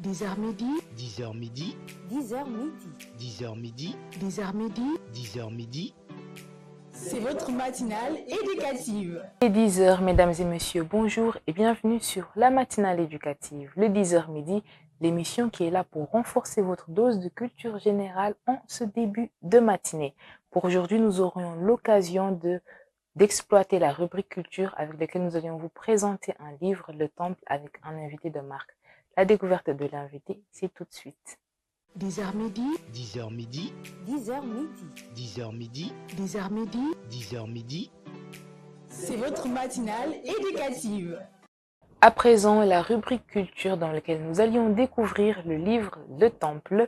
10h midi, 10h midi, 10h midi. 10h midi, 10h midi, 10h midi. C'est votre matinale éducative. Et 10h, mesdames et messieurs, bonjour et bienvenue sur la matinale éducative. Le 10h midi, l'émission qui est là pour renforcer votre dose de culture générale en ce début de matinée. Pour aujourd'hui, nous aurons l'occasion d'exploiter la rubrique culture avec laquelle nous allions vous présenter un livre, Le Temple, avec un invité de marque. La découverte de l'invité, c'est tout de suite. 10h midi, 10h midi, 10h midi. 10h midi, 10h midi, 10h midi. C'est votre matinale éducative. À présent, la rubrique culture dans laquelle nous allions découvrir le livre Le Temple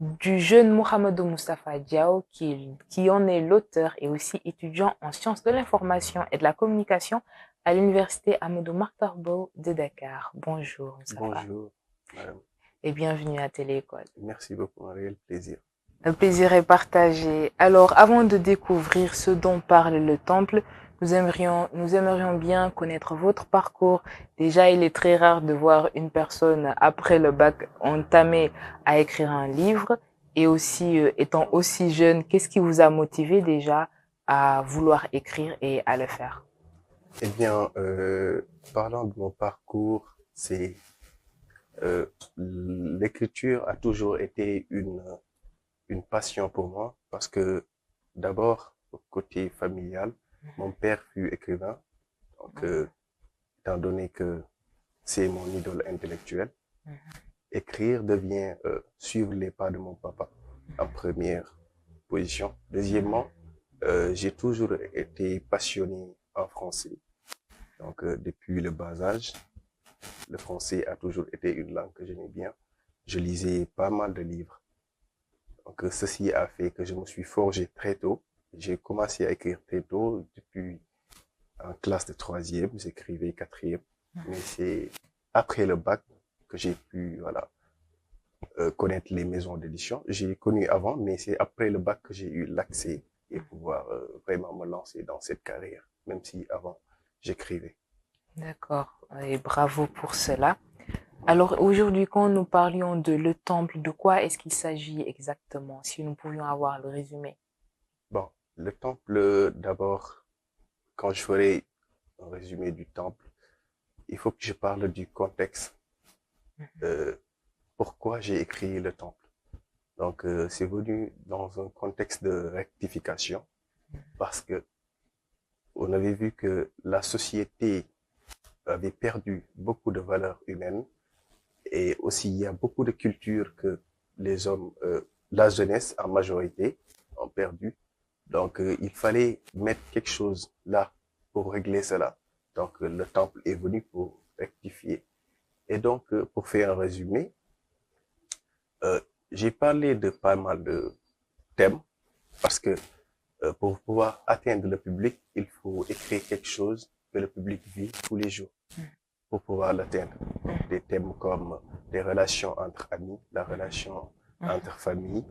du jeune Mohamedou Moustapha Diaw qui en est l'auteur et aussi étudiant en sciences de l'information et de la communication à l'université Amadou Mahtar Mbow de Dakar. Bonjour Moustapha. Bonjour, madame. Et bienvenue à Télé-École. Merci beaucoup, un réel plaisir. Le plaisir est partagé. Alors, avant de découvrir ce dont parle le Temple, nous aimerions bien connaître votre parcours. Déjà, il est très rare de voir une personne, après le bac, entamée à écrire un livre. Et aussi, étant aussi jeune, qu'est-ce qui vous a motivé déjà à vouloir écrire et à le faire? Eh bien, parlant de mon parcours, l'écriture a toujours été une passion pour moi parce que d'abord, au côté familial, mon père fut écrivain. Donc, étant donné que c'est mon idole intellectuelle, écrire devient suivre les pas de mon papa en première position. Deuxièmement, j'ai toujours été passionné en français. Donc, depuis le bas âge, le français a toujours été une langue que j'aimais bien. Je lisais pas mal de livres. Donc, ceci a fait que je me suis forgé très tôt. J'ai commencé à écrire très tôt, depuis en classe de troisième, j'écrivais quatrième. Mais c'est après le bac que j'ai pu, connaître les maisons d'édition. J'ai connu avant, mais c'est après le bac que j'ai eu l'accès et pouvoir vraiment me lancer dans cette carrière, même si avant j'écrivais. D'accord. Et bravo pour cela. Alors aujourd'hui, quand nous parlions de Le Temple, de quoi est-ce qu'il s'agit exactement, si nous pouvions avoir le résumé? Bon, le temple, d'abord, quand je ferai un résumé du temple, il faut que je parle du contexte. Pourquoi j'ai écrit le temple. Donc, c'est venu dans un contexte de rectification parce que on avait vu que la société avait perdu beaucoup de valeurs humaines et aussi il y a beaucoup de cultures que les hommes, la jeunesse en majorité, ont perdu. Donc, il fallait mettre quelque chose là pour régler cela. Donc, le temple est venu pour rectifier. Et donc, pour faire un résumé, j'ai parlé de pas mal de thèmes parce que pour pouvoir atteindre le public, il faut écrire quelque chose que le public vit tous les jours pour pouvoir l'atteindre. Des thèmes comme des relations entre amis, la relation entre familles,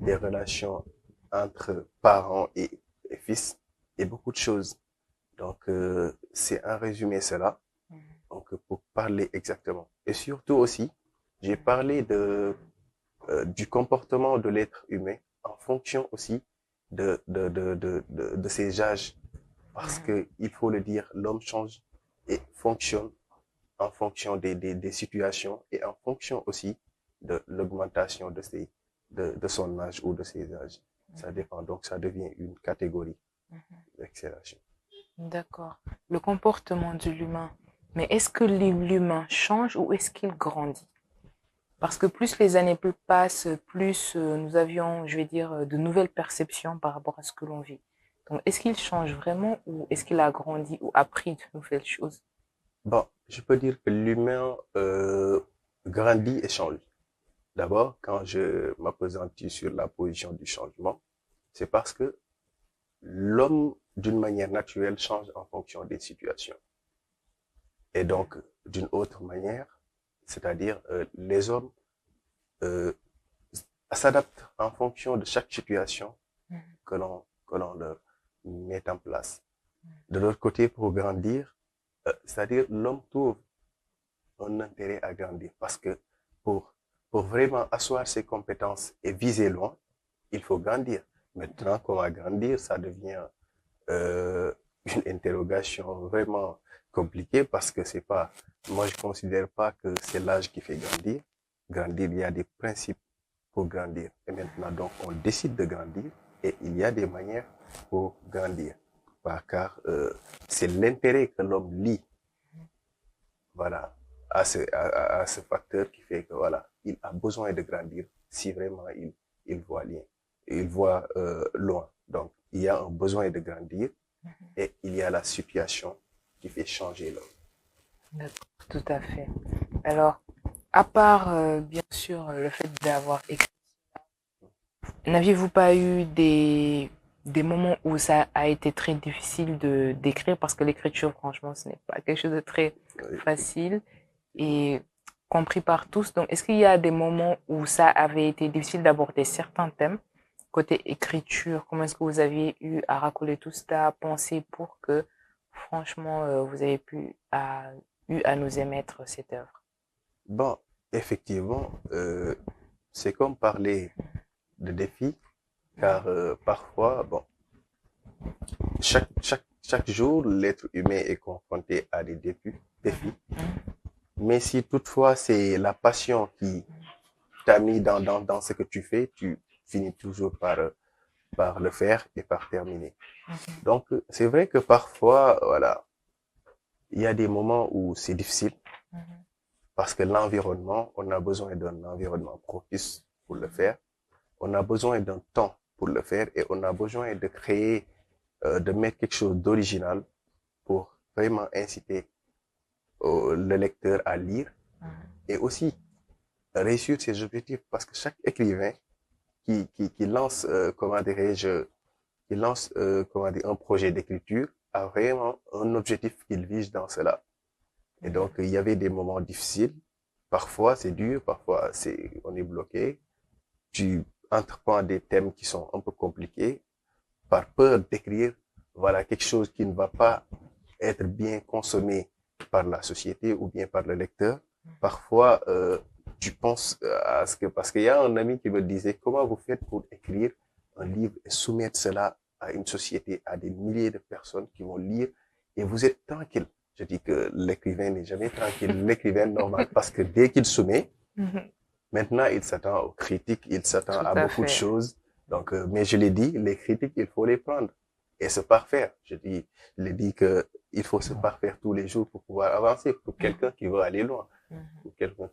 des relations entre parents et fils et beaucoup de choses. Donc, c'est un résumé cela. Donc, pour parler exactement. Et surtout aussi, j'ai parlé du comportement de l'être humain en fonction aussi de ses âges. Parce que, il faut le dire, l'homme change et fonctionne en fonction des situations et en fonction aussi de l'augmentation de son âge ou de ses âges. Ça dépend. Donc, ça devient une catégorie d'accélération. D'accord. Le comportement de l'humain. Mais est-ce que l'humain change ou est-ce qu'il grandit? Parce que plus les années passent, plus nous avions, je vais dire, de nouvelles perceptions par rapport à ce que l'on vit. Donc, est-ce qu'il change vraiment ou est-ce qu'il a grandi ou appris de nouvelles choses? Bon, je peux dire que l'humain grandit et change. D'abord, quand je m'appesantis sur la position du changement, c'est parce que l'homme, d'une manière naturelle, change en fonction des situations. Et donc, d'une autre manière, c'est-à-dire les hommes s'adaptent en fonction de chaque situation que l'on leur met en place. De l'autre côté, pour grandir, c'est-à-dire l'homme trouve un intérêt à grandir parce que pour pour vraiment asseoir ses compétences et viser loin, il faut grandir. Maintenant, comment grandir, ça devient une interrogation vraiment compliquée parce que c'est pas, moi je considère pas que c'est l'âge qui fait grandir. Grandir, il y a des principes pour grandir. Et maintenant, donc, on décide de grandir et il y a des manières pour grandir. Car c'est l'intérêt que l'homme lie, voilà, à ce facteur qui fait que, voilà, il a besoin de grandir si vraiment il voit bien, il voit loin. Donc, il y a un besoin de grandir et il y a la situation qui fait changer l'homme. D'accord, tout à fait. Alors, à part, bien sûr, le fait d'avoir écrit, n'aviez-vous pas eu des moments où ça a été très difficile d'écrire parce que l'écriture, franchement, ce n'est pas quelque chose de très facile et compris par tous. Donc, est-ce qu'il y a des moments où ça avait été difficile d'aborder certains thèmes côté écriture? Comment est-ce que vous aviez eu à racoler tout ça, à penser pour que, franchement, vous avez eu à nous émettre cette œuvre? Bon, effectivement, c'est comme parler de défis, car parfois, bon, chaque jour, l'être humain est confronté à des défis. Mais si toutefois c'est la passion qui t'a mis dans ce que tu fais, tu finis toujours par le faire et par terminer. Donc, c'est vrai que parfois, voilà, il y a des moments où c'est difficile parce que l'environnement, on a besoin d'un environnement propice pour le faire. On a besoin d'un temps pour le faire et on a besoin de créer, de mettre quelque chose d'original pour vraiment inciter le lecteur à lire et aussi réussir ses objectifs parce que chaque écrivain qui lance, comment dirais-je, qui lance, comment dire, un projet d'écriture a vraiment un objectif qu'il vise dans cela. Et donc, il y avait des moments difficiles. Parfois, c'est dur, parfois, on est bloqué. Tu entreprends des thèmes qui sont un peu compliqués par peur d'écrire, voilà, quelque chose qui ne va pas être bien consommé par la société ou bien par le lecteur. Parfois, tu penses à ce que, parce qu'il y a un ami qui me disait, comment vous faites pour écrire un livre et soumettre cela à une société, à des milliers de personnes qui vont lire et vous êtes tranquille. Je dis que l'écrivain n'est jamais tranquille, l'écrivain normal, parce que dès qu'il soumet, maintenant il s'attend aux critiques, il s'attend à beaucoup de choses. Donc, mais je l'ai dit, les critiques, il faut les prendre et se parfaire. Je l'ai dit que il faut se parfaire tous les jours pour pouvoir avancer. Pour quelqu'un qui veut aller loin, pour quelqu'un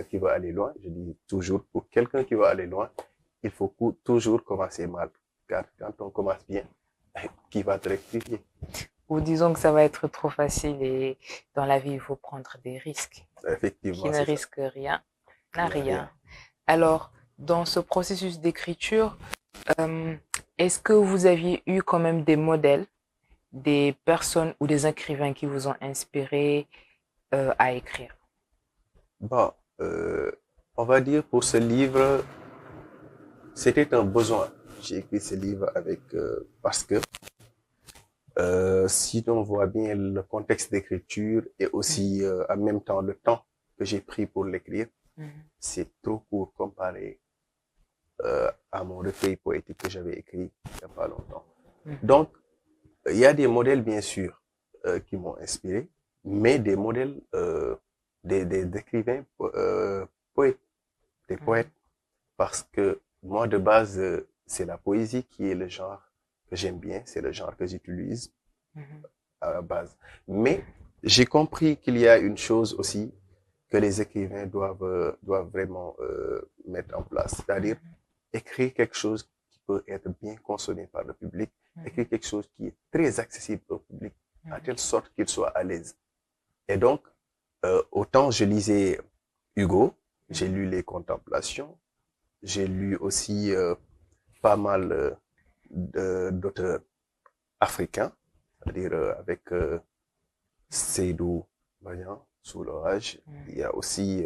qui veut aller loin, je dis toujours, pour quelqu'un qui veut aller loin, il faut toujours commencer mal. Car quand on commence bien, qui va te rectifier? Ou disons que ça va être trop facile et dans la vie, il faut prendre des risques. Effectivement. Qui ne risque rien, n'a rien. Alors, dans ce processus d'écriture, est-ce que vous aviez eu quand même des modèles, des personnes ou des écrivains qui vous ont inspiré à écrire? Bon, on va dire pour ce livre, c'était un besoin. J'ai écrit ce livre parce que si on voit bien le contexte d'écriture et aussi en même temps le temps que j'ai pris pour l'écrire, c'est trop court comparé à mon recueil poétique que j'avais écrit il n'y a pas longtemps. Donc, il y a des modèles, bien sûr, qui m'ont inspiré, mais des modèles d'écrivains poètes, des poètes, parce que moi, de base, c'est la poésie qui est le genre que j'aime bien, c'est le genre que j'utilise à la base. Mais j'ai compris qu'il y a une chose aussi que les écrivains doivent vraiment mettre en place, c'est-à-dire écrire quelque chose qui peut être bien consommé par le public, écrire quelque chose qui est très accessible au public, à telle sorte qu'il soit à l'aise. Et donc, autant je lisais Hugo, j'ai lu les Contemplations, j'ai lu aussi pas mal d'auteurs africains, c'est-à-dire avec Seydou Vaillant, Sous l'orage. Il y a aussi,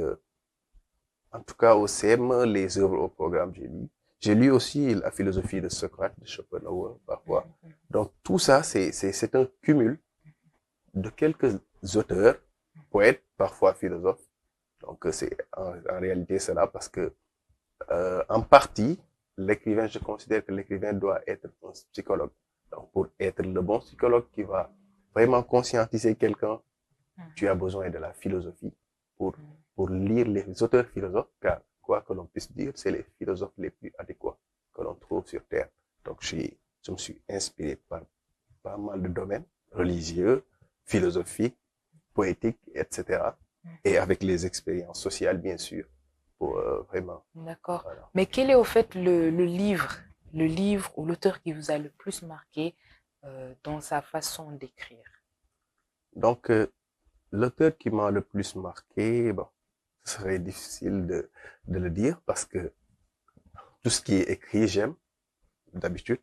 en tout cas au CM, les œuvres au programme, j'ai lu. J'ai lu aussi la philosophie de Socrate, de Schopenhauer, parfois. Donc tout ça, c'est un cumul de quelques auteurs, poètes, parfois philosophes, Donc, c'est en réalité cela parce que, en partie, l'écrivain, je considère que l'écrivain doit être un psychologue. Donc, pour être le bon psychologue qui va vraiment conscientiser quelqu'un, tu as besoin de la philosophie pour lire les auteurs philosophes, car quoi que l'on puisse dire, c'est les philosophes les plus adéquats que l'on trouve sur Terre. Donc, je me suis inspiré par pas mal de domaines religieux, philosophiques, poétiques, etc. Et avec les expériences sociales, bien sûr, pour vraiment. D'accord. Voilà. Mais quel est au fait le livre ou l'auteur qui vous a le plus marqué dans sa façon d'écrire? Donc, l'auteur qui m'a le plus marqué, bon, ce serait difficile de le dire parce que tout ce qui est écrit, j'aime, d'habitude.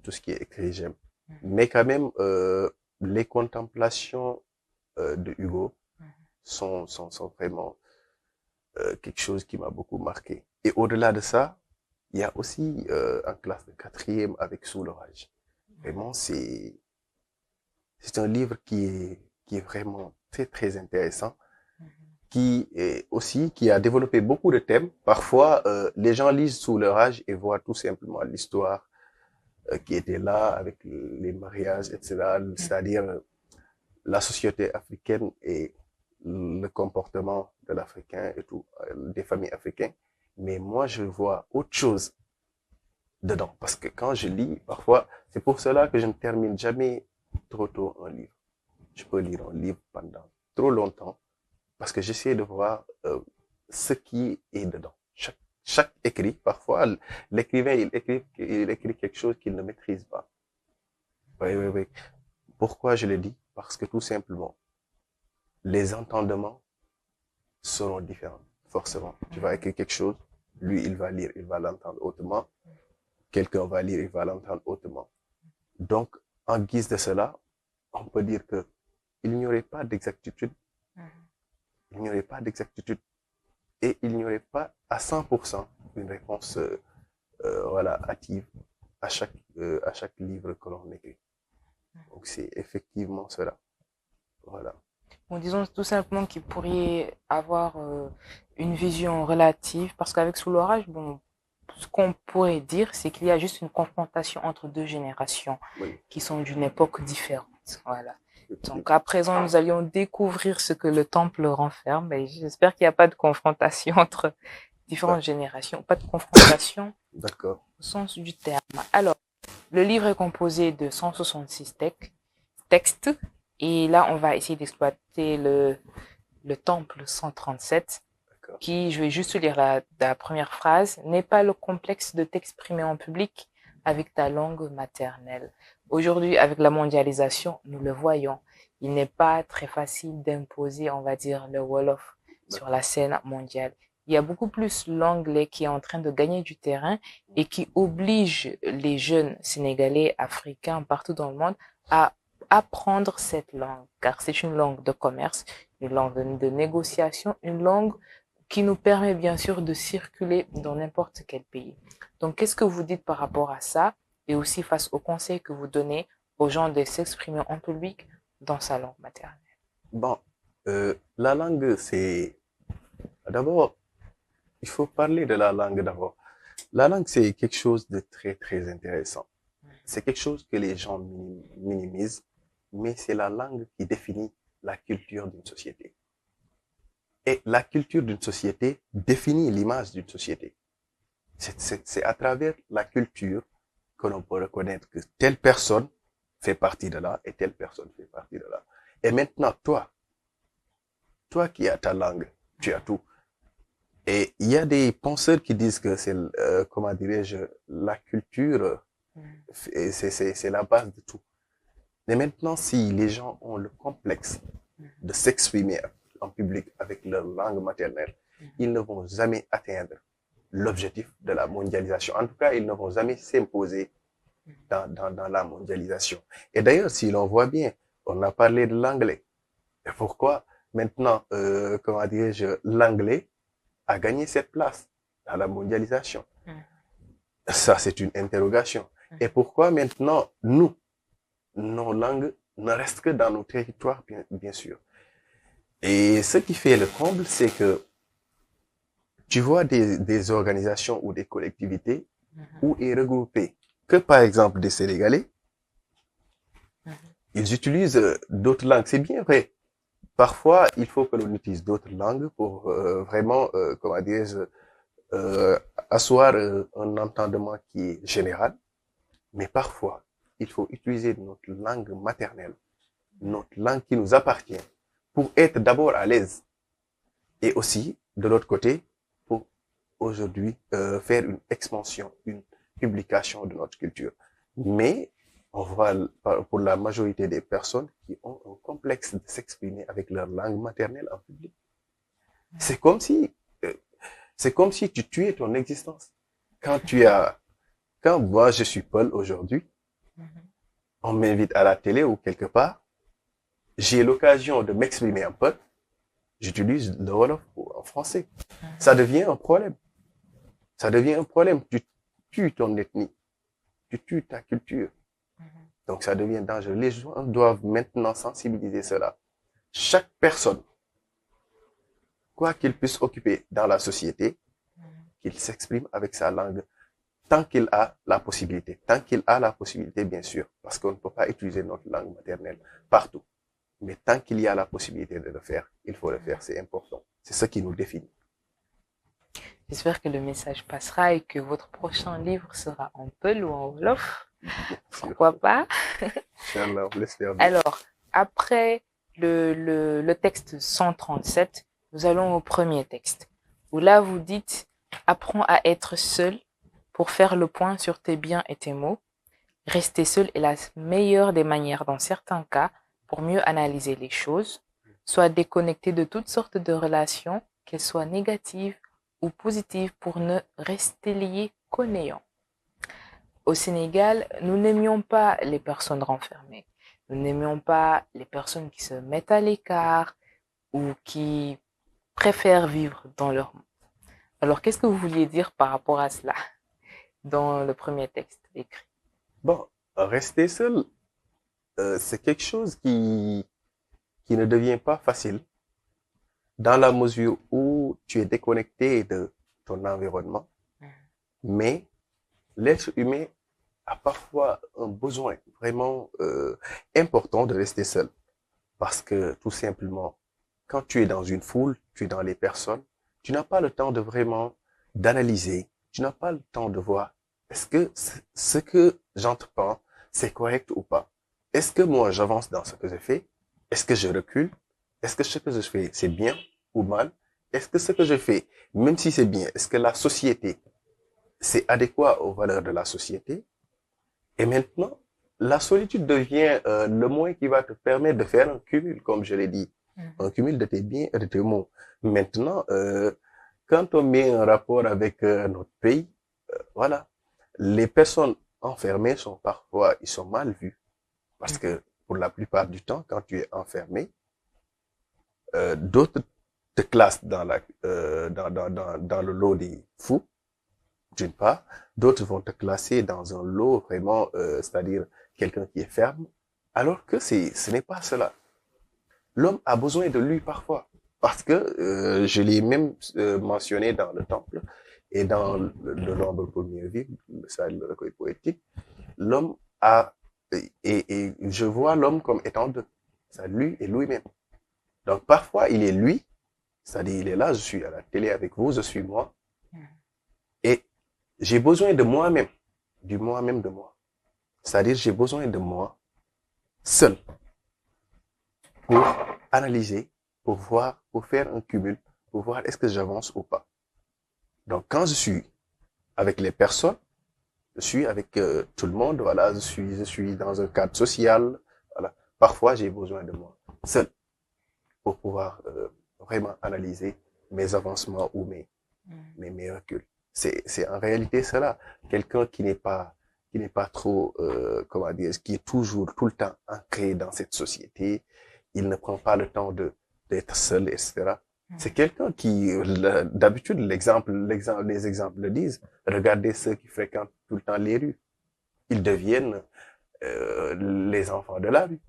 Tout ce qui est écrit, j'aime. Mais quand même, les contemplations de Hugo sont vraiment quelque chose qui m'a beaucoup marqué. Et au-delà de ça, il y a aussi en classe de 4e avec Sous l'orage. Vraiment, c'est un livre qui est vraiment très, très intéressant, qui a développé beaucoup de thèmes. Parfois, les gens lisent Sous l'orage et voient tout simplement l'histoire qui était là avec les mariages, etc. C'est-à-dire la société africaine et le comportement de l'Africain et tout, des familles africaines. Mais moi, je vois autre chose dedans. Parce que quand je lis, parfois, c'est pour cela que je ne termine jamais trop tôt un livre. Je peux lire un livre pendant trop longtemps parce que j'essaie de voir ce qui est dedans. Chaque écrit, parfois, l'écrivain, il écrit quelque chose qu'il ne maîtrise pas. Oui. Pourquoi je le dis? Parce que tout simplement, les entendements seront différents, forcément. Tu vas écrire quelque chose, lui, il va lire, il va l'entendre autrement. Quelqu'un va lire, il va l'entendre autrement. Donc, en guise de cela, on peut dire que il n'y aurait pas d'exactitude. Il n'y aurait pas d'exactitude. Et il n'y aurait pas à 100% une réponse hâtive à chaque livre que l'on écrit. Donc c'est effectivement cela. Voilà. Bon, disons tout simplement qu'il pourrait avoir une vision relative, parce qu'avec Sous l'orage, bon, ce qu'on pourrait dire, c'est qu'il y a juste une confrontation entre deux générations qui sont d'une époque différente. Voilà. Donc, à présent, nous allions découvrir ce que le temple renferme. Et j'espère qu'il n'y a pas de confrontation entre différentes générations. Pas de confrontation au sens du terme. Alors, le livre est composé de 166 textes. Et là, on va essayer d'exploiter le temple 137, qui, je vais juste lire la première phrase, n'est pas le complexe de t'exprimer en public avec ta langue maternelle. Aujourd'hui, avec la mondialisation, nous le voyons. Il n'est pas très facile d'imposer, on va dire, le Wolof sur la scène mondiale. Il y a beaucoup plus l'anglais qui est en train de gagner du terrain et qui oblige les jeunes Sénégalais, Africains, partout dans le monde, à apprendre cette langue, car c'est une langue de commerce, une langue de négociation, une langue qui nous permet bien sûr de circuler dans n'importe quel pays. Donc, qu'est-ce que vous dites par rapport à ça et aussi face aux conseils que vous donnez aux gens de s'exprimer en public dans sa langue maternelle? Bon, la langue, c'est... D'abord, il faut parler de la langue d'abord. La langue, c'est quelque chose de très, très intéressant. C'est quelque chose que les gens minimisent, mais c'est la langue qui définit la culture d'une société. Et la culture d'une société définit l'image d'une société. C'est à travers la culture que l'on peut reconnaître que telle personne fait partie de là et telle personne fait partie de là. Et maintenant, toi qui as ta langue, tu as tout. Et il y a des penseurs qui disent que c'est, comment dirais-je, la culture, c'est la base de tout. Mais maintenant, si les gens ont le complexe de s'exprimer en public avec leur langue maternelle, ils ne vont jamais atteindre l'objectif de la mondialisation. En tout cas, ils ne vont jamais s'imposer dans la mondialisation. Et d'ailleurs, si l'on voit bien, on a parlé de l'anglais. Et pourquoi maintenant, comment dirais-je, l'anglais a gagné cette place dans la mondialisation? Ça, c'est une interrogation. Et pourquoi maintenant, nos langues ne restent que dans nos territoires, bien sûr? Et ce qui fait le comble, c'est que tu vois des organisations ou des collectivités où est regroupé que, par exemple, des Sénégalais. Ils utilisent d'autres langues. C'est bien vrai. Parfois, il faut que l'on utilise d'autres langues pour vraiment, comment dire, asseoir un entendement qui est général. Mais parfois, il faut utiliser notre langue maternelle, notre langue qui nous appartient, pour être d'abord à l'aise. Et aussi, de l'autre côté, pour aujourd'hui faire une expansion, une publication de notre culture. Mais on voit pour la majorité des personnes qui ont un complexe de s'exprimer avec leur langue maternelle en public. C'est comme si, tu tuais ton existence. Quand moi je suis Paul aujourd'hui, on m'invite à la télé ou quelque part, j'ai l'occasion de m'exprimer en Paul, j'utilise le Wolof en français. Ça devient un problème. Ça devient un problème. Tu tues ton ethnie. Tu tues ta culture. Donc, ça devient dangereux. Les gens doivent maintenant sensibiliser cela. Chaque personne, quoi qu'il puisse occuper dans la société, qu'il s'exprime avec sa langue, tant qu'il a la possibilité. Tant qu'il a la possibilité, bien sûr, parce qu'on ne peut pas utiliser notre langue maternelle partout. Mais tant qu'il y a la possibilité de le faire, il faut le faire. C'est important. C'est ce qui nous définit. J'espère que le message passera et que votre prochain livre sera en Peul ou en Wolof. Pourquoi pas? Inch'Allah, on l'espère bien. Alors, après le texte 137, nous allons au premier texte, où là vous dites « Apprends à être seul pour faire le point sur tes biens et tes maux. Rester seul est la meilleure des manières dans certains cas pour mieux analyser les choses. Sois déconnecté de toutes sortes de relations, qu'elles soient négatives ou positives, pour ne rester lié qu'au néant. » Au Sénégal, nous n'aimions pas les personnes renfermées. Nous n'aimions pas les personnes qui se mettent à l'écart ou qui préfèrent vivre dans leur monde. Alors, qu'est-ce que vous vouliez dire par rapport à cela dans le premier texte écrit? Bon, rester seul, c'est quelque chose qui ne devient pas facile dans la mesure où tu es déconnecté de ton environnement. Mais l'être humain a parfois un besoin vraiment important de rester seul. Parce que tout simplement, quand tu es dans une foule, tu es dans les personnes, tu n'as pas le temps de vraiment d'analyser, tu n'as pas le temps de voir est-ce que ce que j'entreprends, c'est correct ou pas. Est-ce que moi, j'avance dans ce que je fais? Est-ce que je recule? Est-ce que ce que je fais, c'est bien ou mal? Est-ce que ce que je fais, même si c'est bien, est-ce que la société, c'est adéquat aux valeurs de la société? Et maintenant, la solitude devient le moyen qui va te permettre de faire un cumul, comme je l'ai dit. Un cumul de tes biens et de tes maux. Maintenant, quand on met un rapport avec notre pays, voilà, les personnes enfermées sont parfois, ils sont mal vus. Parce que pour la plupart du temps, quand tu es enfermé, d'autres te classent dans le lot des fous, d'une part. D'autres vont te classer dans un lot vraiment, c'est-à-dire quelqu'un qui est ferme, alors que ce n'est pas cela. L'homme a besoin de lui parfois, parce que je l'ai même mentionné dans le temple et dans le nombre pour mieux vivre, ça le recueil poétique. L'homme a, et je vois l'homme comme étant deux, ça lui et lui-même. Donc parfois il est lui, c'est-à-dire il est là, je suis à la télé avec vous, je suis moi, et j'ai besoin de moi-même, du moi-même de moi. C'est-à-dire j'ai besoin de moi seul pour analyser, pour voir, pour faire un cumul, pour voir est-ce que j'avance ou pas. Donc quand je suis avec les personnes, je suis avec tout le monde, voilà, je suis dans un cadre social, voilà. Parfois j'ai besoin de moi seul pour pouvoir vraiment analyser mes avancements ou mes reculs. C'est en réalité cela. Quelqu'un qui n'est pas trop, comment dire, qui est toujours, tout le temps ancré dans cette société, il ne prend pas le temps d'être seul, etc. C'est quelqu'un qui, d'habitude, les exemples le disent. Regardez ceux qui fréquentent tout le temps les rues. Ils deviennent les enfants de la rue.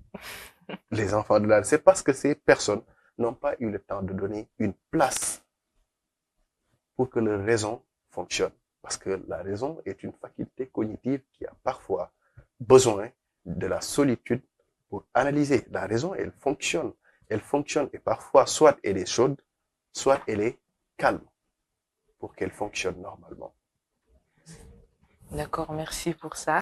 Les enfants de la rue. C'est parce que ces personnes n'ont pas eu le temps de donner une place pour que leur raison fonctionne. Parce que la raison est une faculté cognitive qui a parfois besoin de la solitude pour analyser. La raison, elle fonctionne. Elle fonctionne et parfois, soit elle est chaude, soit elle est calme pour qu'elle fonctionne normalement. D'accord, merci pour ça.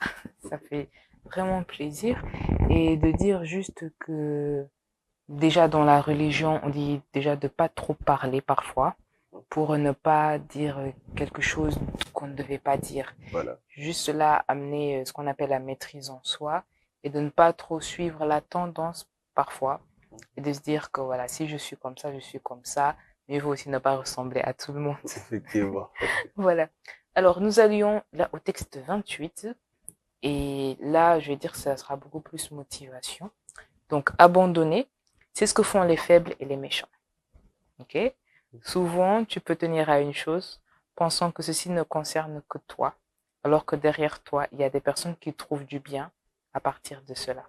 Ça fait vraiment plaisir. Et de dire juste que déjà dans la religion, on dit déjà de pas trop parler parfois pour ne pas dire quelque chose qu'on ne devait pas dire. Voilà. Juste là, amener ce qu'on appelle la maîtrise en soi et de ne pas trop suivre la tendance parfois et de se dire que voilà, si je suis comme ça, je suis comme ça, mais il faut aussi ne pas ressembler à tout le monde. Effectivement. Voilà. Alors, nous allions là au texte 28 et là, je vais dire que ça sera beaucoup plus motivation. Donc, abandonner, c'est ce que font les faibles et les méchants. Ok? Souvent, tu peux tenir à une chose, pensant que ceci ne concerne que toi, alors que derrière toi, il y a des personnes qui trouvent du bien à partir de cela.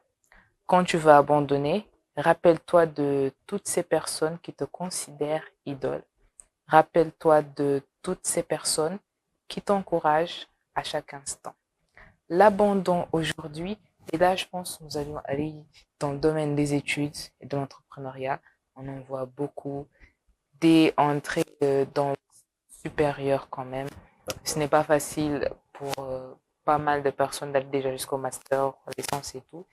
Quand tu vas abandonner, rappelle-toi de toutes ces personnes qui te considèrent idole. Rappelle-toi de toutes ces personnes qui t'encouragent à chaque instant. L'abandon aujourd'hui, et là, je pense que nous allons aller dans le domaine des études et de l'entrepreneuriat. On en voit beaucoup des entrées dans le supérieur quand même. Ce n'est pas facile pour pas mal de personnes d'aller déjà jusqu'au master, licence et tout.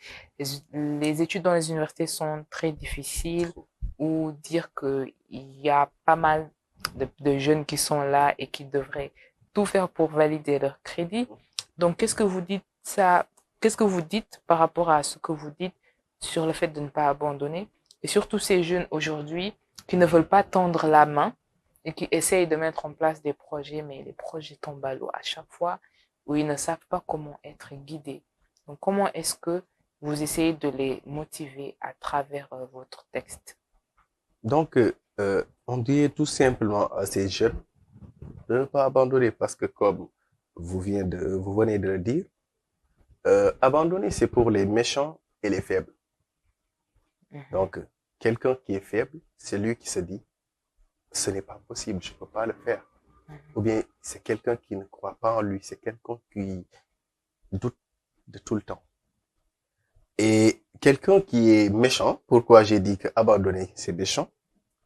Les études dans les universités sont très difficiles ou dire qu'il y a pas mal de jeunes qui sont là et qui devraient tout faire pour valider leur crédit. Donc, qu'est-ce que vous dites par rapport à ce que vous dites sur le fait de ne pas abandonner et surtout ces jeunes aujourd'hui qui ne veulent pas tendre la main et qui essayent de mettre en place des projets, mais les projets tombent à l'eau à chaque fois, où ils ne savent pas comment être guidés. Donc, comment est-ce que vous essayez de les motiver à travers votre texte? Donc, on dirait tout simplement à ces jeunes de ne pas abandonner parce que comme vous venez de le dire, abandonner, c'est pour les méchants et les faibles. Donc, quelqu'un qui est faible, c'est lui qui se dit, ce n'est pas possible, je ne peux pas le faire. Ou bien, c'est quelqu'un qui ne croit pas en lui, c'est quelqu'un qui doute de tout le temps. Et quelqu'un qui est méchant, pourquoi j'ai dit que abandonner, c'est méchant?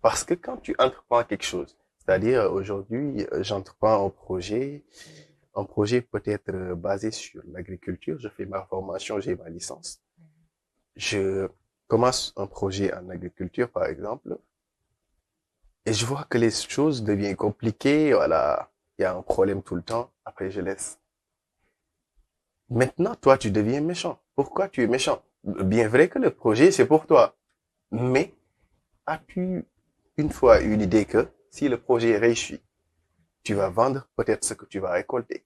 Parce que quand tu entreprends quelque chose, c'est-à-dire aujourd'hui, j'entreprends un projet peut-être basé sur l'agriculture, je fais ma formation, j'ai ma licence. Je commence un projet en agriculture, par exemple, et je vois que les choses deviennent compliquées, voilà, il y a un problème tout le temps, après je laisse. Maintenant, toi, tu deviens méchant. Pourquoi tu es méchant? Bien vrai que le projet, c'est pour toi. Mais as-tu une fois eu l'idée que si le projet réussit, tu vas vendre peut-être ce que tu vas récolter.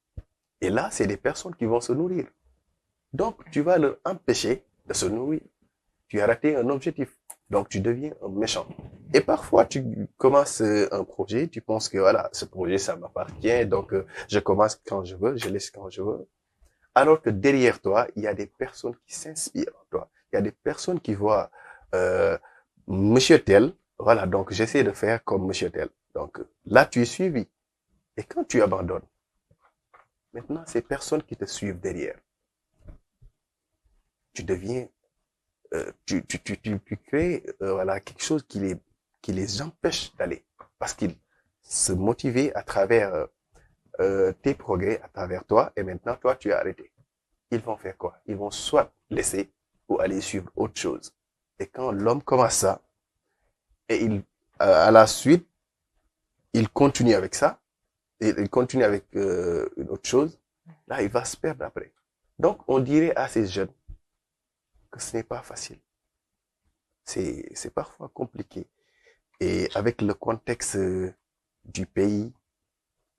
Et là, c'est des personnes qui vont se nourrir. Donc, tu vas leur empêcher de se nourrir. Tu as raté un objectif. Donc, tu deviens un méchant. Et parfois, tu commences un projet, tu penses que voilà, ce projet, ça m'appartient, donc je commence quand je veux, je laisse quand je veux. Alors que derrière toi, il y a des personnes qui s'inspirent en toi. Il y a des personnes qui voient Monsieur tel, voilà, donc j'essaie de faire comme Monsieur tel. Donc là, tu es suivi. Et quand tu abandonnes, maintenant, ces personnes qui te suivent derrière, tu deviens, tu crées voilà, quelque chose qui les empêche d'aller. Parce qu'ils se motivaient à travers tes progrès, à travers toi, et maintenant, toi, tu es arrêté. Ils vont faire quoi? Ils vont soit laisser ou aller suivre autre chose. Et quand l'homme commence ça, et à la suite, il continue avec ça, et il continue avec une autre chose, là, il va se perdre après. Donc, on dirait à ces jeunes que ce n'est pas facile. C'est parfois compliqué. Et avec le contexte du pays,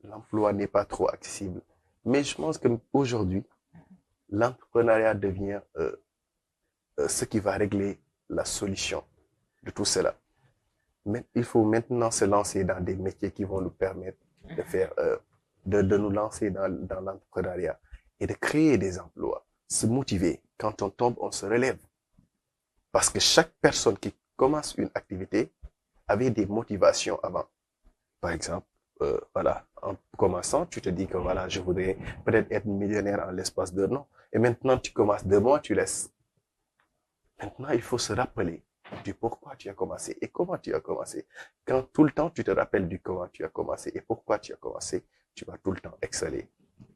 l'emploi n'est pas trop accessible. Mais je pense qu'aujourd'hui, l'entrepreneuriat devient ce qui va régler la solution de tout cela. Mais il faut maintenant se lancer dans des métiers qui vont nous permettre de faire, de nous lancer dans l'entrepreneuriat et de créer des emplois, se motiver. Quand on tombe, on se relève. Parce que chaque personne qui commence une activité avaient des motivations avant. Par exemple, voilà, en commençant, tu te dis que voilà, je voudrais peut-être être millionnaire en l'espace d'1 an. Et maintenant, tu commences 2 mois, tu laisses. Maintenant, il faut se rappeler du pourquoi tu as commencé et comment tu as commencé. Quand tout le temps tu te rappelles du comment tu as commencé et pourquoi tu as commencé, tu vas tout le temps exceller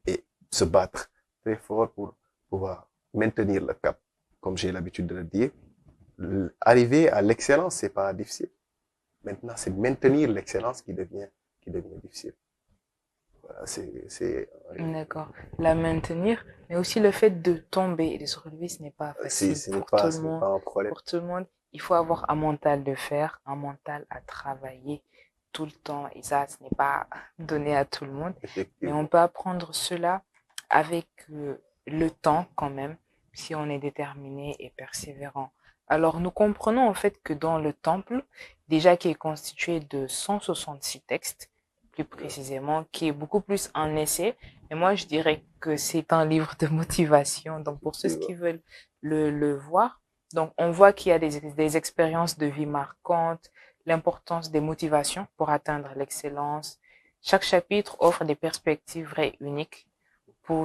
et se battre très fort pour pouvoir maintenir le cap. Comme j'ai l'habitude de le dire, arriver à l'excellence, c'est pas difficile. Maintenant, c'est maintenir l'excellence qui devient difficile. Voilà, D'accord. La maintenir, mais aussi le fait de tomber et de se relever, ce n'est pas facile ce n'est pour pas, tout ce le n'est monde. pas un problème. Pour tout le monde, il faut avoir un mental de fer, un mental à travailler tout le temps. Et ça, ce n'est pas donné à tout le monde. Mais Effectivement. on peut apprendre cela avec le temps quand même, si on est déterminé et persévérant. Alors, nous comprenons en fait que dans le temple, déjà qui est constitué de 166 textes, plus précisément, qui est beaucoup plus un essai, et moi je dirais que c'est un livre de motivation. Donc, pour ceux qui veulent le voir, donc on voit qu'il y a des expériences de vie marquantes, l'importance des motivations pour atteindre l'excellence. Chaque chapitre offre des perspectives vraies uniques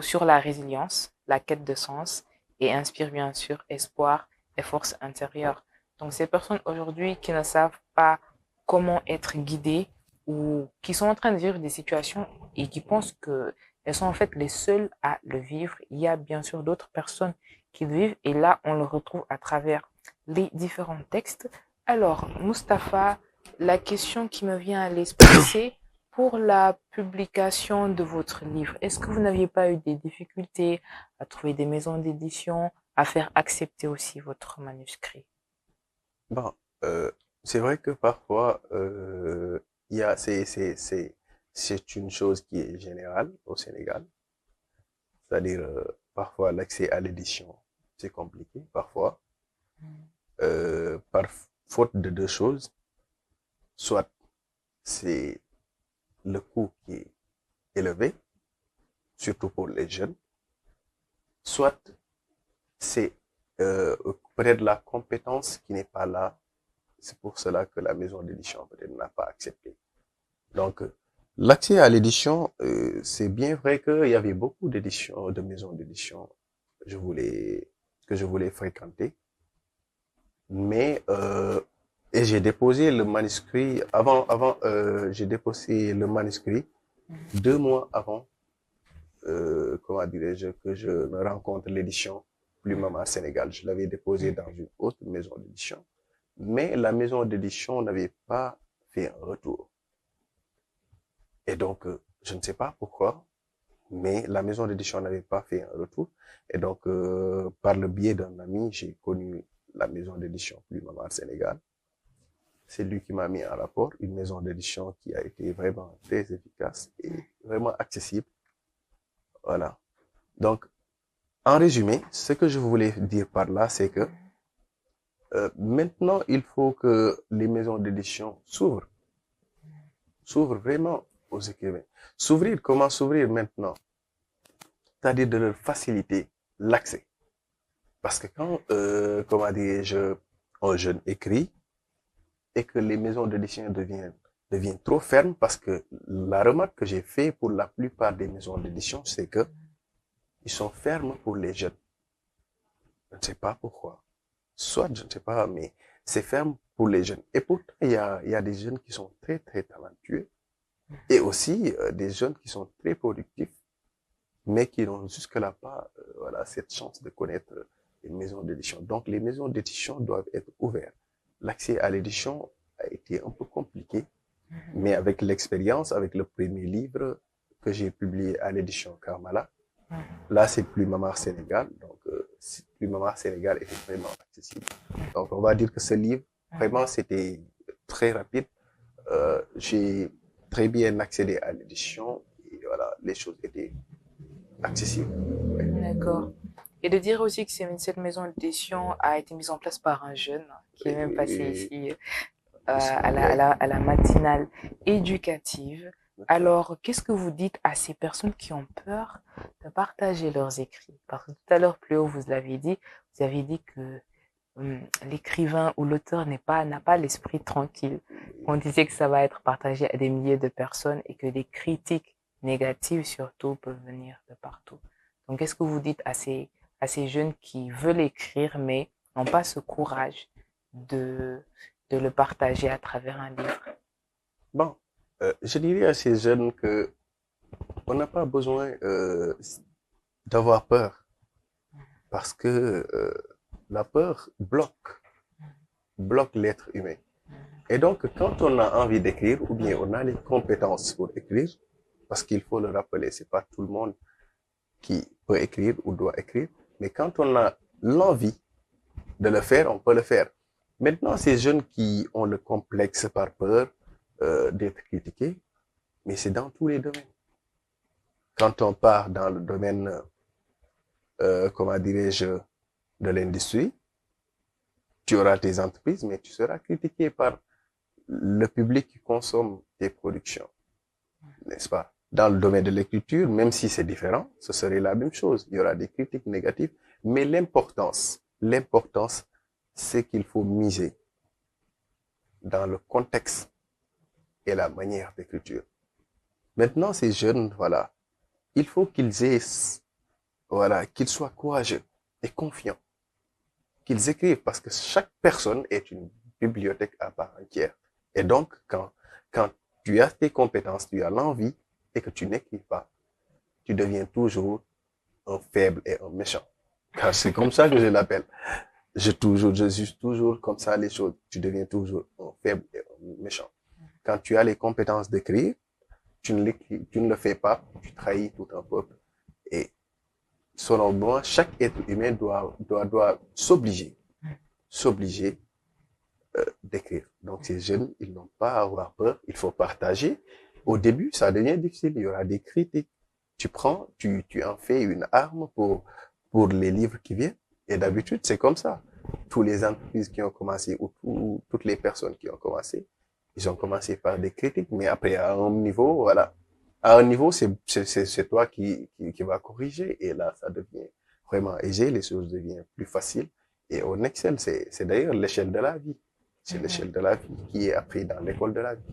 sur la résilience, la quête de sens et inspire bien sûr espoir et force intérieure. Donc ces personnes aujourd'hui qui ne savent pas comment être guidées ou qui sont en train de vivre des situations et qui pensent qu'elles sont en fait les seules à le vivre, il y a bien sûr d'autres personnes qui le vivent et là on le retrouve à travers les différents textes. Alors Mustapha, la question qui me vient à l'esprit c'est pour la publication de votre livre, est-ce que vous n'aviez pas eu des difficultés à trouver des maisons d'édition, à faire accepter aussi votre manuscrit? Bon, c'est vrai que parfois, c'est une chose qui est générale au Sénégal. C'est-à-dire, parfois, l'accès à l'édition, c'est compliqué, parfois. Par faute de deux choses. Soit c'est le coût qui est élevé, surtout pour les jeunes. Soit c'est peut-être la compétence qui n'est pas là. C'est pour cela que la maison d'édition peut-être n'a pas accepté. Donc, l'accès à l'édition, c'est bien vrai qu'il y avait beaucoup d'éditions, de maisons d'édition que je voulais fréquenter. Mais, et j'ai déposé le manuscrit j'ai déposé le manuscrit 2 mois avant, comment dirais-je, que je ne rencontre l'édition Plume Maman Sénégal. Je l'avais déposé dans une autre maison d'édition. Mais la maison d'édition n'avait pas fait un retour. Et donc, je ne sais pas pourquoi, mais la maison d'édition n'avait pas fait un retour. Et donc, par le biais d'un ami, j'ai connu la maison d'édition Plume Maman Sénégal. C'est lui qui m'a mis en rapport, une maison d'édition qui a été vraiment très efficace et vraiment accessible. Voilà. Donc, en résumé, ce que je voulais dire par là, c'est que maintenant, il faut que les maisons d'édition s'ouvrent vraiment aux écrivains. Comment s'ouvrir maintenant? C'est-à-dire de leur faciliter l'accès. Parce que quand, comment dirais-je, un jeune écrit et que les maisons d'édition deviennent trop fermes, parce que la remarque que j'ai fait pour la plupart des maisons d'édition, c'est que ils sont fermes pour les jeunes. Je ne sais pas pourquoi. Soit, je ne sais pas, mais c'est ferme pour les jeunes. Et pourtant, il y a des jeunes qui sont très, très talentueux et aussi des jeunes qui sont très productifs, mais qui n'ont jusque-là pas voilà, cette chance de connaître les maisons d'édition. Donc, les maisons d'édition doivent être ouvertes. L'accès à l'édition a été un peu compliqué, mais avec l'expérience, avec le premier livre que j'ai publié à l'édition Karmala, là, c'est Plume Maman Sénégal. Donc, Plume Maman Sénégal était vraiment accessible. Donc, on va dire que ce livre, vraiment, c'était très rapide. J'ai très bien accédé à l'édition et voilà, les choses étaient accessibles. Ouais. D'accord. Et de dire aussi que cette maison d'édition a été mise en place par un jeune qui est même passé ici à la matinale éducative. Alors, qu'est-ce que vous dites à ces personnes qui ont peur de partager leurs écrits? Parce que tout à l'heure, plus haut, vous avez dit que l'écrivain ou l'auteur n'a pas l'esprit tranquille. On disait que ça va être partagé à des milliers de personnes et que les critiques négatives surtout peuvent venir de partout. Donc, qu'est-ce que vous dites à ces jeunes qui veulent écrire mais n'ont pas ce courage de le partager à travers un livre? Bon, je dirais à ces jeunes que on n'a pas besoin d'avoir peur parce que la peur bloque l'être humain. Et donc, quand on a envie d'écrire ou bien on a les compétences pour écrire, parce qu'il faut le rappeler, c'est pas tout le monde qui peut écrire ou doit écrire, mais quand on a l'envie de le faire, on peut le faire. Maintenant, ces jeunes qui ont le complexe par peur d'être critiqués, mais c'est dans tous les domaines. Quand on part dans le domaine, comment dirais-je, de l'industrie, tu auras tes entreprises, mais tu seras critiqué par le public qui consomme tes productions, n'est-ce pas? Dans le domaine de l'écriture, même si c'est différent, ce serait la même chose. Il y aura des critiques négatives, mais l'importance, c'est qu'il faut miser dans le contexte et la manière d'écriture. Maintenant, ces jeunes, voilà, il faut qu'ils aient, voilà, qu'ils soient courageux et confiants, qu'ils écrivent parce que chaque personne est une bibliothèque à part entière. Et donc, quand tu as tes compétences, tu as l'envie et que tu n'écris pas, tu deviens toujours un faible et un méchant. Car c'est comme ça que je l'appelle. Je juge toujours comme ça les choses. Tu deviens toujours un faible et un méchant. Quand tu as les compétences d'écrire, tu ne le fais pas, tu trahis tout un peuple. Et selon moi, chaque être humain doit s'obliger d'écrire. Donc ces jeunes, ils n'ont pas à avoir peur, il faut partager. Au début, ça devient difficile, il y aura des critiques. Tu en fais une arme pour les livres qui viennent. Et d'habitude, c'est comme ça. Toutes les entreprises qui ont commencé, ou toutes les personnes qui ont commencé, ils ont commencé par des critiques, mais après, à un niveau, voilà. À un niveau, c'est toi qui va corriger, et là, ça devient vraiment aisé, les choses deviennent plus faciles, et on excelle. C'est d'ailleurs l'échelle de la vie. C'est l'échelle de la vie qui est apprise dans l'école de la vie.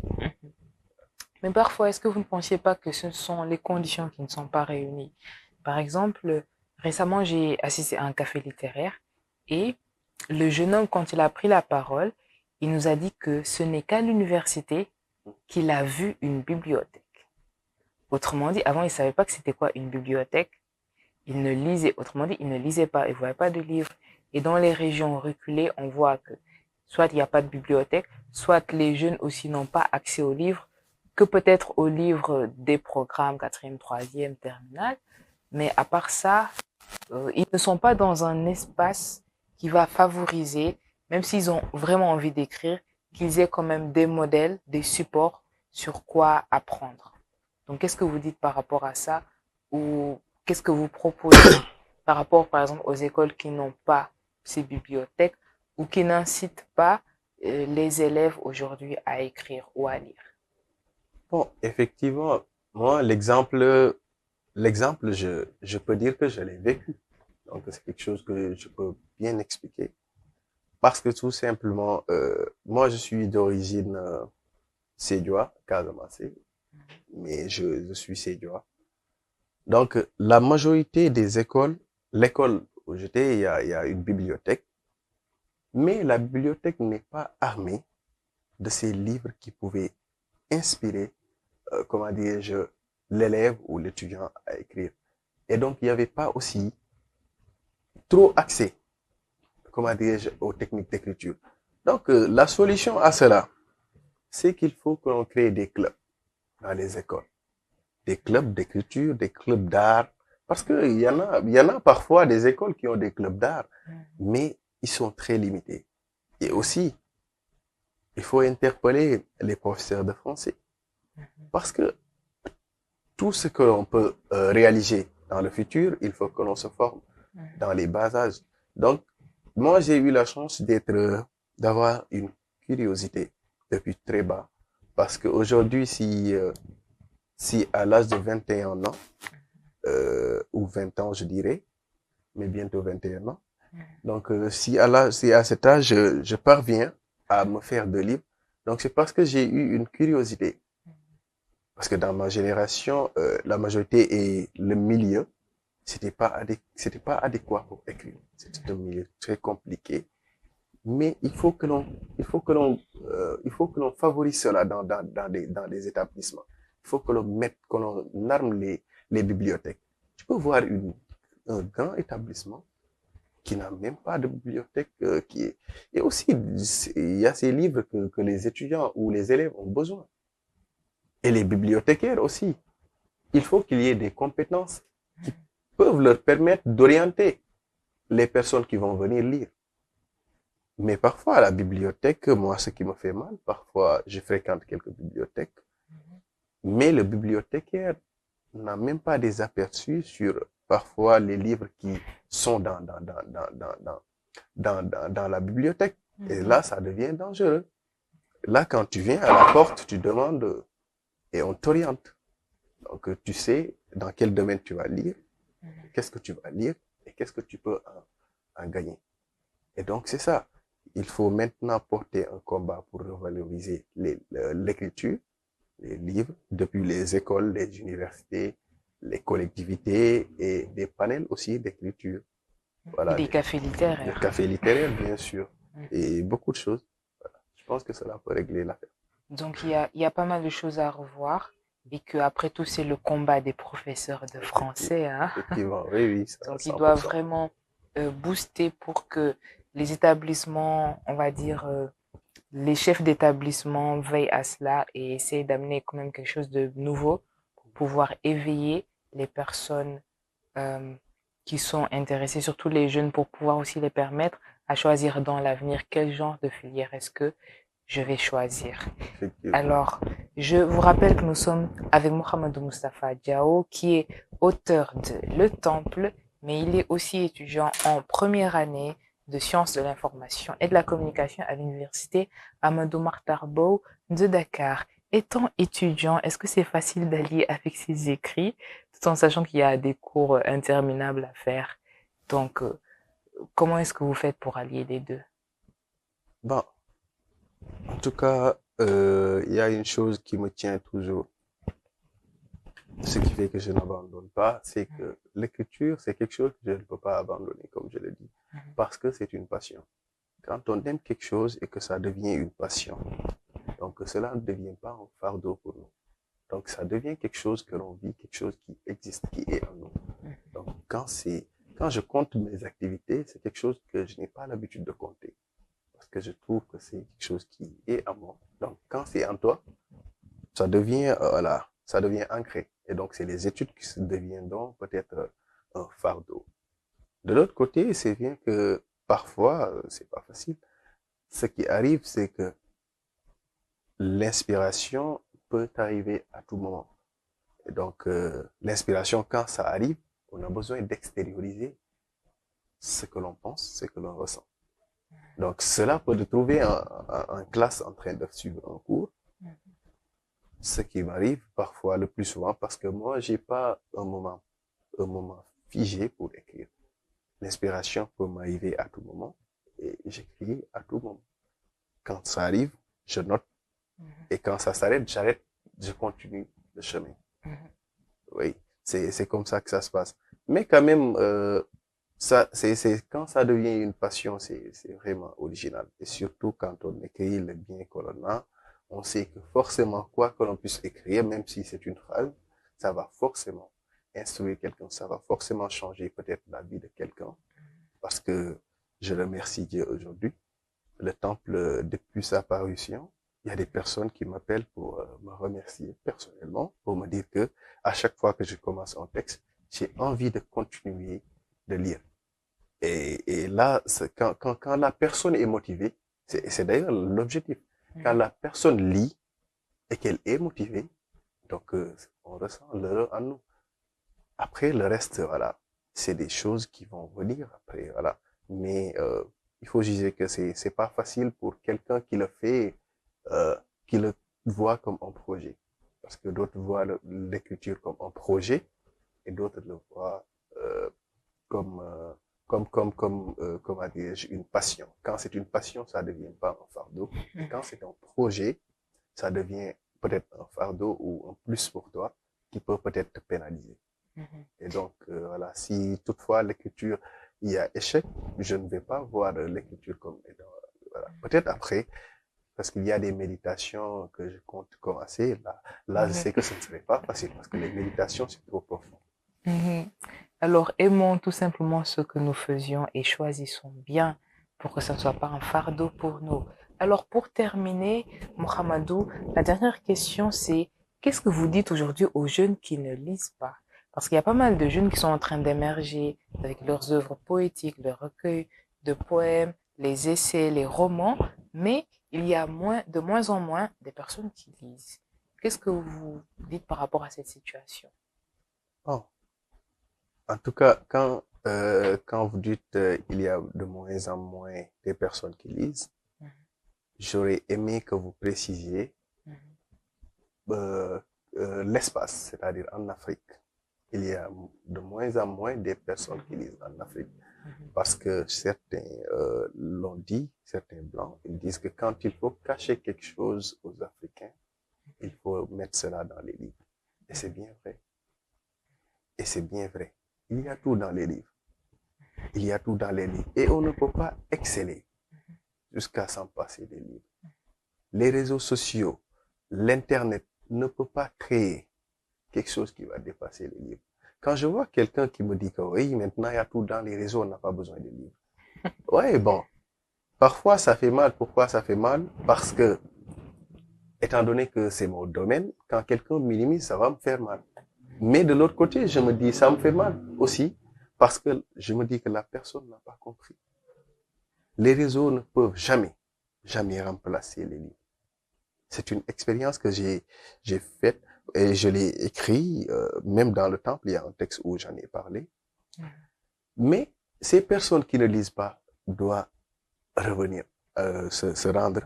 Mais parfois, est-ce que vous ne pensiez pas que ce sont les conditions qui ne sont pas réunies? Par exemple, récemment, j'ai assisté à un café littéraire et le jeune homme, quand il a pris la parole, il nous a dit que ce n'est qu'à l'université qu'il a vu une bibliothèque. Autrement dit, avant, il ne savait pas que c'était quoi une bibliothèque. Il ne lisait, autrement dit, il ne lisait pas, il ne voyait pas de livres. Et dans les régions reculées, on voit que soit il n'y a pas de bibliothèque, soit les jeunes aussi n'ont pas accès aux livres, que peut-être aux livres des programmes 4e, 3e, terminale. Mais à part ça, ils ne sont pas dans un espace qui va favoriser, même s'ils ont vraiment envie d'écrire, qu'ils aient quand même des modèles, des supports sur quoi apprendre. Donc, qu'est-ce que vous dites par rapport à ça? Ou qu'est-ce que vous proposez par rapport, par exemple, aux écoles qui n'ont pas ces bibliothèques ou qui n'incitent pas les élèves aujourd'hui à écrire ou à lire? Bon, effectivement, moi, l'exemple, je peux dire que je l'ai vécu. Donc, c'est quelque chose que je peux bien expliquer. Parce que tout simplement, moi, je suis d'origine sédiois, Casamance, mais je suis sédiois. Donc, la majorité des écoles, l'école où j'étais, il y a une bibliothèque, mais la bibliothèque n'est pas armée de ces livres qui pouvaient inspirer, comment dirais-je, l'élève ou l'étudiant à écrire. Et donc, il n'y avait pas aussi trop accès, comment dirais-je, aux techniques d'écriture. Donc, la solution à cela, c'est qu'il faut que l'on crée des clubs dans les écoles. Des clubs d'écriture, des clubs d'art. Parce qu'il y en a parfois des écoles qui ont des clubs d'art, mais ils sont très limités. Et aussi, il faut interpeller les professeurs de français. Parce que tout ce que l'on peut réaliser dans le futur, il faut que l'on se forme dans les bas âges. Donc, moi, j'ai eu la chance d'avoir une curiosité depuis très bas. Parce qu'aujourd'hui, si à l'âge de 21 ans, ou 20 ans, je dirais, mais bientôt 21 ans, Donc, si à cet âge, je parviens à me faire de livres, donc c'est parce que j'ai eu une curiosité. Parce que dans ma génération, la majorité et le milieu, c'était pas adéquat pour écrire. C'était un milieu très compliqué. Mais il faut que l'on favorise cela dans des établissements. Il faut que que l'on arme les bibliothèques. Tu peux voir un grand établissement qui n'a même pas de bibliothèque, et aussi, il y a ces livres que les étudiants ou les élèves ont besoin. Et les bibliothécaires aussi. Il faut qu'il y ait des compétences qui peuvent leur permettre d'orienter les personnes qui vont venir lire. Mais parfois, à la bibliothèque, moi, ce qui me fait mal, parfois, je fréquente quelques bibliothèques, mais le bibliothécaire n'a même pas des aperçus sur parfois les livres qui sont dans la bibliothèque. Et là, ça devient dangereux. Là, quand tu viens à la porte, tu demandes et on t'oriente. Donc, tu sais dans quel domaine tu vas lire, qu'est-ce que tu vas lire et qu'est-ce que tu peux en gagner. Et donc, c'est ça. Il faut maintenant porter un combat pour revaloriser l'écriture, les livres, depuis les écoles, les universités, les collectivités et des panels aussi d'écriture. Voilà, des cafés littéraires. Des cafés littéraires, bien sûr. Et beaucoup de choses. Voilà. Je pense que cela peut régler l'affaire. Donc, il y a pas mal de choses à revoir. Et qu'après tout, c'est le combat des professeurs de français. Hein? Effectivement, oui. Donc, ils doivent vraiment booster pour que les établissements, on va dire, les chefs d'établissement veillent à cela et essayent d'amener quand même quelque chose de nouveau pour pouvoir éveiller les personnes qui sont intéressées, surtout les jeunes, pour pouvoir aussi les permettre à choisir dans l'avenir quel genre de filière est-ce que je vais choisir. Alors, je vous rappelle que nous sommes avec Mohamedou Moustapha Diao, qui est auteur de Le Temple, mais il est aussi étudiant en première année de sciences de l'information et de la communication à l'université Amadou Mahtar Mbow de Dakar. Étant étudiant, est-ce que c'est facile d'allier avec ses écrits, tout en sachant qu'il y a des cours interminables à faire? Donc, comment est-ce que vous faites pour allier les deux? Bon, en tout cas, il y a une chose qui me tient toujours. Ce qui fait que je n'abandonne pas, c'est que l'écriture, c'est quelque chose que je ne peux pas abandonner, comme je le dis, parce que c'est une passion. Quand on aime quelque chose et que ça devient une passion, donc cela ne devient pas un fardeau pour nous. Donc ça devient quelque chose que l'on vit, quelque chose qui existe, qui est en nous. Donc quand je compte mes activités, c'est quelque chose que je n'ai pas l'habitude de compter, parce que je trouve que c'est quelque chose qui est en moi. Donc quand c'est en toi, ça devient ça devient ancré. Et donc, c'est les études qui deviennent donc peut-être un fardeau. De l'autre côté, c'est bien que parfois, c'est pas facile. Ce qui arrive, c'est que l'inspiration peut arriver à tout moment. Et donc, l'inspiration, quand ça arrive, on a besoin d'extérioriser ce que l'on pense, ce que l'on ressent. Donc, cela peut te trouver en classe en train de suivre un cours. Ce qui m'arrive parfois le plus souvent, parce que moi, j'ai pas un moment figé pour écrire. L'inspiration peut m'arriver à tout moment et j'écris à tout moment. Quand ça arrive, je note et quand ça s'arrête, j'arrête, je continue le chemin. Oui, c'est comme ça que ça se passe. Mais quand même, quand ça devient une passion, c'est vraiment original. Et surtout quand on écrit le bien que l'on a, on sait que forcément, quoi que l'on puisse écrire, même si c'est une phrase, ça va forcément instruire quelqu'un, ça va forcément changer peut-être la vie de quelqu'un. Parce que je remercie Dieu aujourd'hui. Le Temple, depuis sa parution, il y a des personnes qui m'appellent pour me remercier personnellement, pour me dire que à chaque fois que je commence un texte, j'ai envie de continuer de lire. Et là, quand la personne est motivée, c'est d'ailleurs l'objectif. Quand la personne lit et qu'elle est motivée, donc on ressent l'heureux en nous. Après, le reste, voilà, c'est des choses qui vont venir après, voilà. Mais il faut juger que c'est pas facile pour quelqu'un qui le fait, qui le voit comme un projet. Parce que d'autres voient l'écriture comme un projet et d'autres le voient comme comment dirais-je, une passion. Quand c'est une passion, ça devient pas un fardeau. Et quand c'est un projet, ça devient peut-être un fardeau ou un plus pour toi qui peut peut-être te pénaliser. Et donc, voilà, si toutefois l'écriture, il y a échec, je ne vais pas voir l'écriture comme étant, voilà. Peut-être après, parce qu'il y a des méditations que je compte commencer. Là, je sais que ce ne serait pas facile parce que les méditations, c'est trop profond. Alors, aimons tout simplement ce que nous faisions et choisissons bien pour que ça ne soit pas un fardeau pour nous. Alors, pour terminer, Mohamedou, la dernière question, c'est qu'est-ce que vous dites aujourd'hui aux jeunes qui ne lisent pas? Parce qu'il y a pas mal de jeunes qui sont en train d'émerger avec leurs œuvres poétiques, leurs recueils de poèmes, les essais, les romans, mais il y a de moins en moins des personnes qui lisent. Qu'est-ce que vous dites par rapport à cette situation? Oh. En tout cas, quand vous dites il y a de moins en moins des personnes qui lisent, j'aurais aimé que vous précisiez l'espace, c'est-à-dire en Afrique. Il y a de moins en moins des personnes qui lisent en Afrique. Parce que certains l'ont dit, certains blancs, ils disent que quand il faut cacher quelque chose aux Africains, il faut mettre cela dans les livres. Et c'est bien vrai. Et c'est bien vrai. Il y a tout dans les livres. Il y a tout dans les livres. Et on ne peut pas exceller jusqu'à s'en passer des livres. Les réseaux sociaux, l'Internet ne peut pas créer quelque chose qui va dépasser les livres. Quand je vois quelqu'un qui me dit que oui, maintenant il y a tout dans les réseaux, on n'a pas besoin de livres. Ouais, bon. Parfois ça fait mal. Pourquoi ça fait mal? Parce que, étant donné que c'est mon domaine, quand quelqu'un minimise, ça va me faire mal. Mais de l'autre côté, je me dis, ça me fait mal aussi, parce que je me dis que la personne n'a pas compris. Les réseaux ne peuvent jamais remplacer les livres. C'est une expérience que j'ai faite et je l'ai écrit, même dans le temple, il y a un texte où j'en ai parlé. Mais ces personnes qui ne lisent pas doivent revenir, se rendre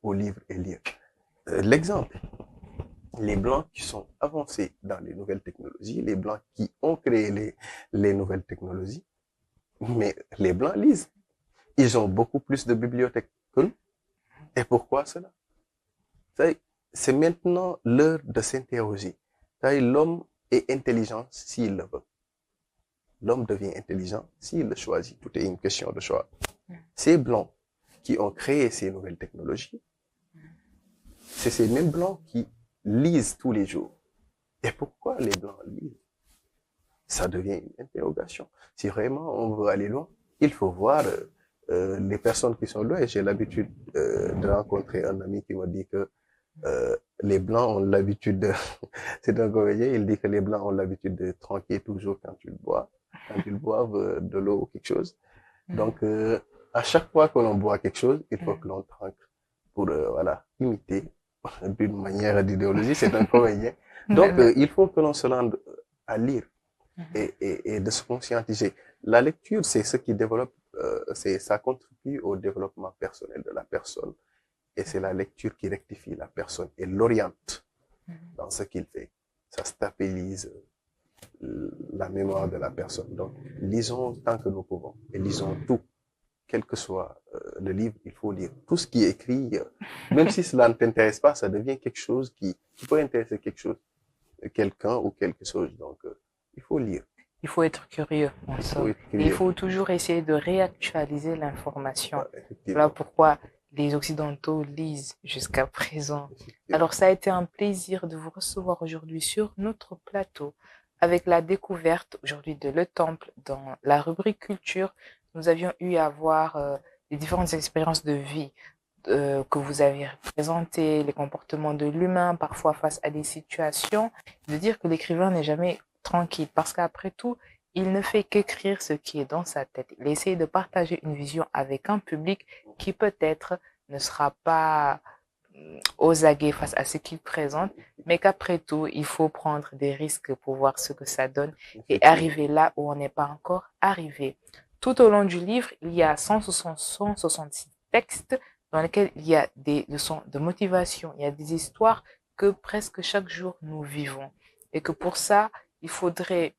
au livre et lire. L'exemple, les Blancs qui sont avancés dans les nouvelles technologies, les Blancs qui ont créé les nouvelles technologies, mais les Blancs lisent. Ils ont beaucoup plus de bibliothèques que nous. Et pourquoi cela? C'est maintenant l'heure de s'interroger. L'homme est intelligent s'il le veut. L'homme devient intelligent s'il le choisit. Tout est une question de choix. Ces Blancs qui ont créé ces nouvelles technologies, c'est ces mêmes Blancs qui lisent tous les jours. Et pourquoi les Blancs lisent? Ça devient une interrogation. Si vraiment on veut aller loin, il faut voir les personnes qui sont loin. Et j'ai l'habitude de rencontrer un ami qui m'a dit que les Blancs ont l'habitude de... C'est un comédien, il dit que les Blancs ont l'habitude de trinquer toujours quand ils boivent de l'eau ou quelque chose. Donc, à chaque fois que l'on boit quelque chose, il faut que l'on trinque pour voilà, imiter d'une manière d'idéologie. C'est un comédien. Donc, il faut que l'on se rende à lire et de se conscientiser. La lecture, c'est ce qui développe, ça contribue au développement personnel de la personne. Et c'est la lecture qui rectifie la personne et l'oriente dans ce qu'il fait. Ça stabilise la mémoire de la personne. Donc, lisons tant que nous pouvons et lisons tout. Quel que soit le livre, il faut lire. Tout ce qui est écrit, même si cela ne t'intéresse pas, ça devient quelque chose qui peut intéresser quelqu'un ou quelque chose. Donc, il faut lire. Il faut être curieux, en somme. Il faut toujours essayer de réactualiser l'information. Voilà pourquoi les Occidentaux lisent jusqu'à présent. Alors, ça a été un plaisir de vous recevoir aujourd'hui sur notre plateau avec la découverte aujourd'hui de Le Temple dans la rubrique culture. Nous avions eu à voir les différentes expériences de vie que vous avez présentées, les comportements de l'humain, parfois face à des situations, de dire que l'écrivain n'est jamais tranquille parce qu'après tout, il ne fait qu'écrire ce qui est dans sa tête. Il essaie de partager une vision avec un public qui peut-être ne sera pas aux aguets face à ce qu'il présente, mais qu'après tout, il faut prendre des risques pour voir ce que ça donne et arriver là où on n'est pas encore arrivé. Tout au long du livre, il y a 166 textes dans lesquels il y a des leçons de motivation, il y a des histoires que presque chaque jour nous vivons. Et que pour ça, il faudrait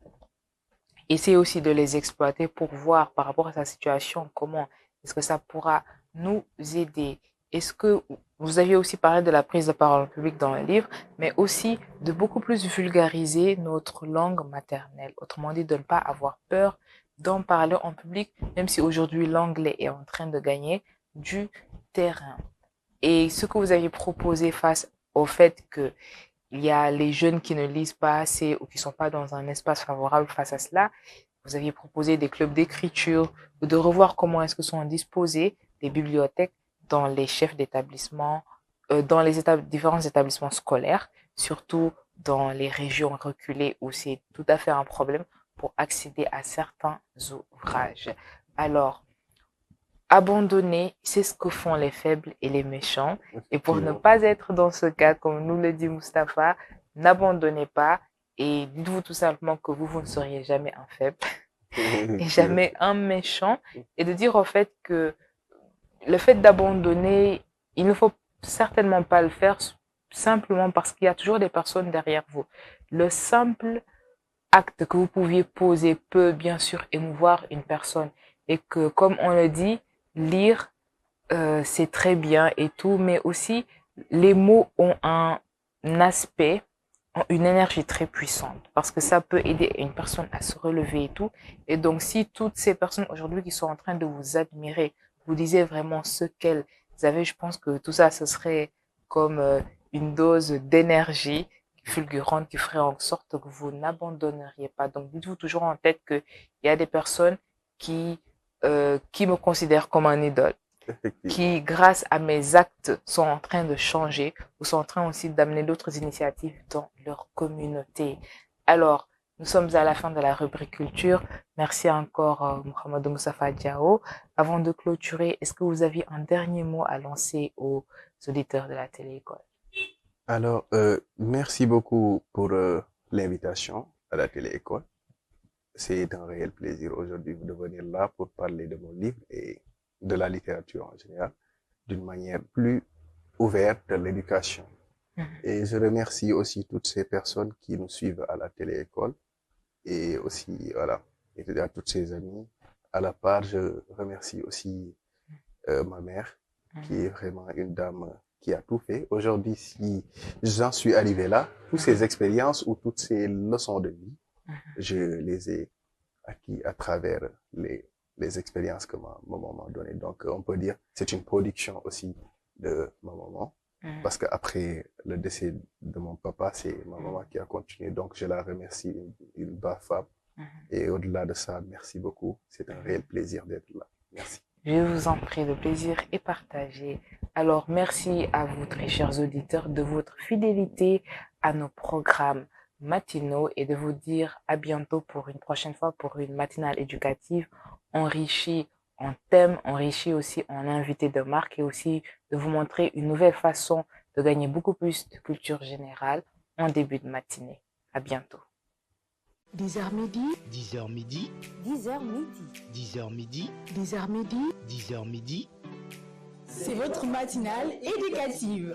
essayer aussi de les exploiter pour voir par rapport à sa situation comment est-ce que ça pourra nous aider. Est-ce que vous aviez aussi parlé de la prise de parole en public dans le livre, mais aussi de beaucoup plus vulgariser notre langue maternelle. Autrement dit, de ne pas avoir peur d'en parler en public, même si aujourd'hui l'anglais est en train de gagner du terrain. Et ce que vous aviez proposé face au fait que il y a les jeunes qui ne lisent pas assez ou qui ne sont pas dans un espace favorable face à cela, vous aviez proposé des clubs d'écriture ou de revoir comment est-ce que sont disposées des bibliothèques dans les chefs d'établissement, dans les différents établissements scolaires, surtout dans les régions reculées où c'est tout à fait un problème pour accéder à certains ouvrages. Alors, abandonner, c'est ce que font les faibles et les méchants. Et pour ne pas être dans ce cas, comme nous le dit Mustapha, n'abandonnez pas et dites-vous tout simplement que vous ne seriez jamais un faible et jamais un méchant. Et de dire au fait que le fait d'abandonner, il ne faut certainement pas le faire simplement parce qu'il y a toujours des personnes derrière vous. Le simple acte que vous pouviez poser peut bien sûr émouvoir une personne et que, comme on le dit, lire, c'est très bien et tout, mais aussi les mots ont un aspect, ont une énergie très puissante parce que ça peut aider une personne à se relever et tout. Et donc, si toutes ces personnes aujourd'hui qui sont en train de vous admirer, vous disiez vraiment ce qu'elles avaient, je pense que tout ça, ce serait comme une dose d'énergie fulgurante qui ferait en sorte que vous n'abandonneriez pas. Donc, dites-vous toujours en tête qu'il y a des personnes qui me considèrent comme un idole, qui, grâce à mes actes, sont en train de changer ou sont en train aussi d'amener d'autres initiatives dans leur communauté. Alors, nous sommes à la fin de la rubrique culture. Merci encore, Mohamed Moustapha Diao. Avant de clôturer, est-ce que vous aviez un dernier mot à lancer aux auditeurs de la télé-école? Alors, merci beaucoup pour l'invitation à la télé-école. C'est un réel plaisir aujourd'hui de venir là pour parler de mon livre et de la littérature en général, d'une manière plus ouverte de l'éducation. Et je remercie aussi toutes ces personnes qui nous suivent à la télé-école et aussi, voilà, et à toutes ces amies. À la part, je remercie aussi ma mère, qui est vraiment une dame qui a tout fait. Aujourd'hui, si j'en suis arrivé là, toutes ces expériences ou toutes ces leçons de vie, je les ai acquis à travers les expériences que ma maman m'a données. Donc, on peut dire c'est une production aussi de ma maman. Parce qu'après le décès de mon papa, c'est ma maman qui a continué. Donc, je la remercie, une brave femme. Et au-delà de ça, merci beaucoup. C'est un réel plaisir d'être là. Merci. Je vous en prie, le plaisir est partagé. Alors, merci à vous, très chers auditeurs, de votre fidélité à nos programmes matinaux et de vous dire à bientôt pour une prochaine fois pour une matinale éducative enrichie en thèmes, enrichie aussi en invités de marque et aussi de vous montrer une nouvelle façon de gagner beaucoup plus de culture générale en début de matinée. À bientôt. 10h midi, 10h midi, 10h midi. 10h midi, 10h midi. 10h midi. C'est votre matinale éducative.